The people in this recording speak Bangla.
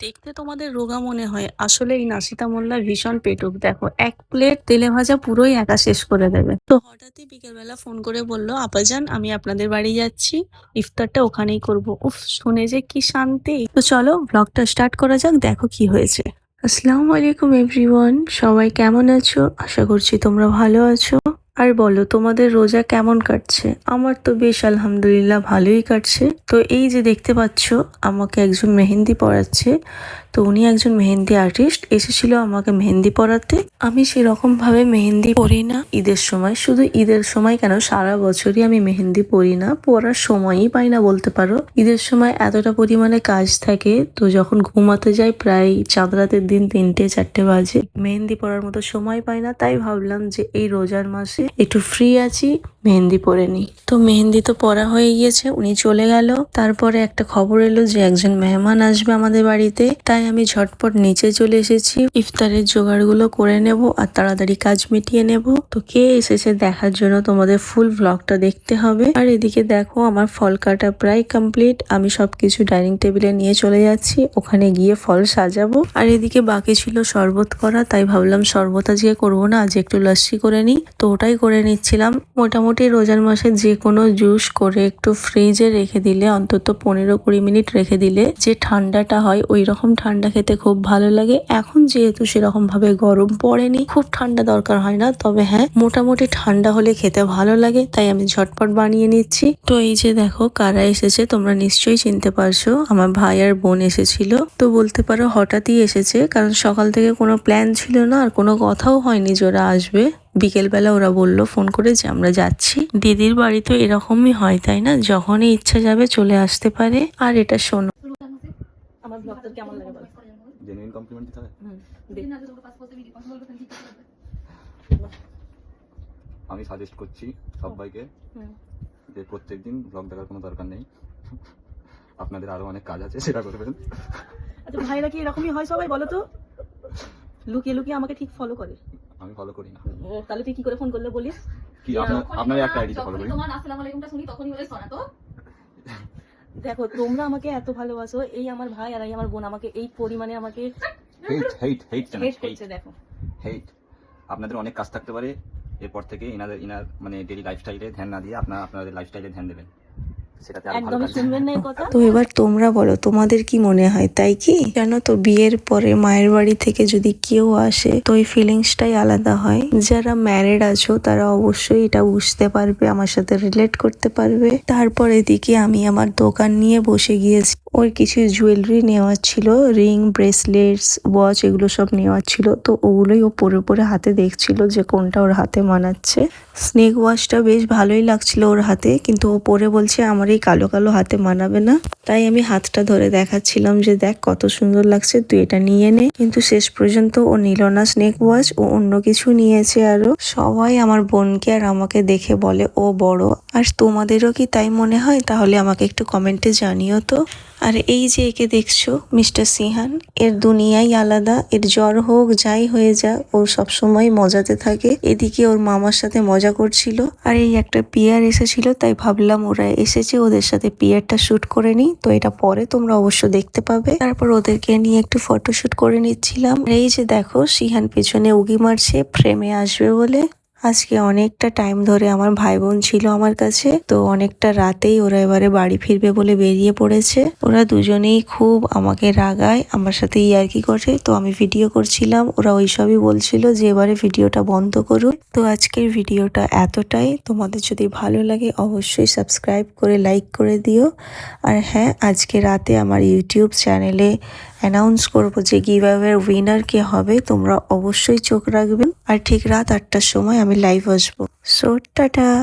দেখতে তোমাদের রোগা মনে হয়, আসলে এই নাসিতা মোল্লা ভীষণ পেটুক। দেখো, এক প্লেট তেলে ভাজা পুরোই একা শেষ করে দেবে। তো হঠাৎই বিকেলবেলা ফোন করে বলল, আপাজান আমি আপনাদের বাড়ি যাচ্ছি, ইফতারটা ওখানেই করব। উফ, শুনে যে কি শান্তি। তো চলো ব্লগটা স্টার্ট করা যাক, দেখো কি হয়েছে। আসসালামু আলাইকুম এভরিওয়ান, সবাই কেমন আছো? আশা করছি তোমরা ভালো আছো। আর বলো, তোমাদের রোজা কেমন কাটছে? আমার তো বেশ আলহামদুলিল্লাহ ভালোই কাটছে। তো এই যে দেখতে পাচ্ছ, আমাকে একজন মেহেন্দি পড়াচ্ছে। তো উনি একজন মেহেন্দি আর্টিস্ট, এসেছিল আমাকে মেহেন্দি পড়াতে। আমি সেরকম ভাবে মেহেন্দি পরি না ঈদের সময়, শুধু ঈদের সময় কেন, সারা বছরই আমি মেহেন্দি পরি না, পরার সময়ই পাই না বলতে পারো। ঈদের সময় এতটা পরিমাণে কাজ থাকে, তো যখন ঘুমাতে যাই প্রায় চাঁদ রাতের দিন 3-4 বাজে, মেহেন্দি পরার মতো সময় পাই না। তাই ভাবলাম যে এই রোজার মাসে একটু ফ্রি আছি, মেহেন্দি পরে নি। তো মেহেন্দি তো পরা হয়ে গিয়েছে, উনি চলে গেল। তারপরে একটা খবর এলো যে একজন মেহমান আসবে আমাদের বাড়িতে। তাই আমি ঝটপট নিচে চলে এসেছি, ইফতারের জোগাড়গুলো করে নেব আর তাড়াতাড়ি কাজ মিটিয়ে নেব। তো কে এসেছে দেখার জন্য তোমাদের ফুল ব্লগটা দেখতে হবে। আর এদিকে দেখো, আমার ফল কাটা প্রায় কমপ্লিট। আমি সবকিছু ডাইনিং টেবিলে নিয়ে চলে যাচ্ছি, ওখানে গিয়ে ফল সাজাবো। আর এদিকে বাকি ছিল শরবত করা, তাই ভাবলাম শরবত আজকে করবো না, আজ একটু লস্যি করে নিই। তো ওটাই করে নিচ্ছিলাম। মোটামুটি রোজার মাসে যে কোনো জুস করে একটু ফ্রিজে রেখে দিলে, অন্তত 15-20 মিনিট রেখে দিলে যে ঠান্ডাটা হয়, ওই রকম ঠান্ডা খেতে খুব ভালো লাগে। এখন যেহেতু সেরকম ভাবে গরম পড়েনি, খুব ঠান্ডা দরকার হয় না, তবে হ্যাঁ মোটামুটি ঠান্ডা হলে খেতে ভালো লাগে, তাই আমি ঝটপট বানিয়ে নিচ্ছি। তো এই যে দেখো কারা এসেছে, তোমরা নিশ্চয়ই চিনতে পারছো, আমার ভাই আর বোন এসেছিল। তো বলতে পারো হঠাৎই এসেছে, কারণ সকাল থেকে কোনো প্ল্যান ছিল না আর কোনো কথাও হয়নি যে ওরা আসবে। বিকেলবেলা ওরা বলল ফোন করে যে আমরা যাচ্ছি। দিদির বাড়ি তো এরকমই হয় তাই না, যখনই ইচ্ছা যাবে চলে আসতে পারে। আর এটা শোনো, আমার ব্লগ তোর কেমন লাগে বল? জেনুইন কমপ্লিমেন্ট দিতে হবে। আমি সাজেস্ট করছি সবাইকে যে প্রত্যেকদিন ব্লগ দেখার কোনো দরকার নেই, আপনাদের আরো অনেক কাজ আছে, সেটা করবেন। আচ্ছা, ভাইরা কি এরকমই হয় সবাই বলো তো? লুকিয়ে লুকিয়ে আমাকে ঠিক ফলো করে? আমি ফলো করি না। তাহলে তুই কি করে ফোন করলে বলিস? কি আপনার একটা আইডি ফলো করি। তোমার আসসালামু আলাইকুমটা শুনি তখনই বলে শোনা তো। দেখো, তোমরা আমাকে এত ভালোবাসো, এই আমার ভাই আর এই আমার বোন আমাকে এই পরিমাণে আমাকে হেট করছে। দেখো, হেট। আপনাদের অনেক কাজ থাকতে পারে, এরপর থেকে ইনার মানে ডেইলি লাইফস্টাইলে ধ্যান না দিয়ে আপনাদের লাইফস্টাইলে ধ্যান দেবেন, সেটাতে আরো ভালো একদমই কাজ। শুনবেন না এই কথা। তো এবার তোমরা বলো, তোমাদের কি মনে হয়? তাই কি জানো তো, বিয়ের পরে মায়ের বাড়ি থেকে যদি কেউ আসে, তো ওই ফিলিংসটাই আলাদা হয়। যারা ম্যারিড আছো তারা অবশ্যই এটা বুঝতে পারবে, আমার সাথে রিলেট করতে পারবে। তারপর এদিকে আমি আমার দোকান নিয়ে বসে গিয়েছি। ওর কিছু জুয়েলারি নেওয়ার ছিল, রিং, ব্রেসলেটস, ওয়াচ, এগুলো সব নেওয়ার ছিল। তো ওগুলোই ও পরে পরে হাতে দেখছিল যে কোনটা ওর হাতে মানাচ্ছে। স্নেক ওয়াচটা বেশ ভালোই লাগছিল ওর হাতে, কিন্তু ও পরে বলছে আমার এই কালো কালো হাতে মানাবে না। তাই আমি হাতটা ধরে দেখাচ্ছিলাম যে দেখ কত সুন্দর লাগছে, তুই এটা নিয়ে নে। কিন্তু শেষ পর্যন্ত ও নিল না স্নেক ওয়াচ, ও অন্য কিছু নিয়েছে। আরো সবাই আমার বোনকে আর আমাকে দেখে বলে ও বড়। আর তোমাদেরও কি তাই মনে হয়? তাহলে আমাকে একটু কমেন্টে জানিও তো। আর এই যে একে দেখছো, মিস্টার সিহান, এর দুনিয়াই আলাদা। এর জ্বর হোক যাই হয়ে যাক, ও সবসময় মজাতে থাকে। এদিকে ওর মামার সাথে মজা করছিল। আর এই একটা পিয়ার এসেছিল, তাই ভাবলাম ওরা এসেছে, ওদের সাথে পিয়ারটা শুট করে নিই। তো এটা পরে তোমরা অবশ্য দেখতে পাবে। তারপর ওদেরকে নিয়ে একটু ফটোশুট করে নিচ্ছিলাম। এই যে দেখো, সিহান পেছনে উকি মারছে ফ্রেমে আসবে বলে। আজকে অনেকটা টাইম ধরে আমার ভাই বোন ছিল আমার কাছে, তো অনেকটা রাতেই ওরা এবারে বাড়ি ফিরবে বলে বেরিয়ে পড়েছে। ওরা দুজনেই খুব আমাকে রাগায়, আমার সাথে ইয়ার্কি করে। তো আমি ভিডিও করছিলাম, ওরা ওইসবই বলছিল যে এবারে ভিডিওটা বন্ধ করুন। তো আজকের ভিডিওটা এতটাই। তোমাদের যদি ভালো লাগে অবশ্যই সাবস্ক্রাইব করে লাইক করে দিও। আর হ্যাঁ, আজকে রাতে আমার ইউটিউব চ্যানেলে অ্যানাউন্স করবো যে গিভঅ্যাওয়ের উইনার কে হবে, তোমরা অবশ্যই চোখ রাখবেন। আর ঠিক রাত 8টার সময় আমি লাইভ আসবো। So tata.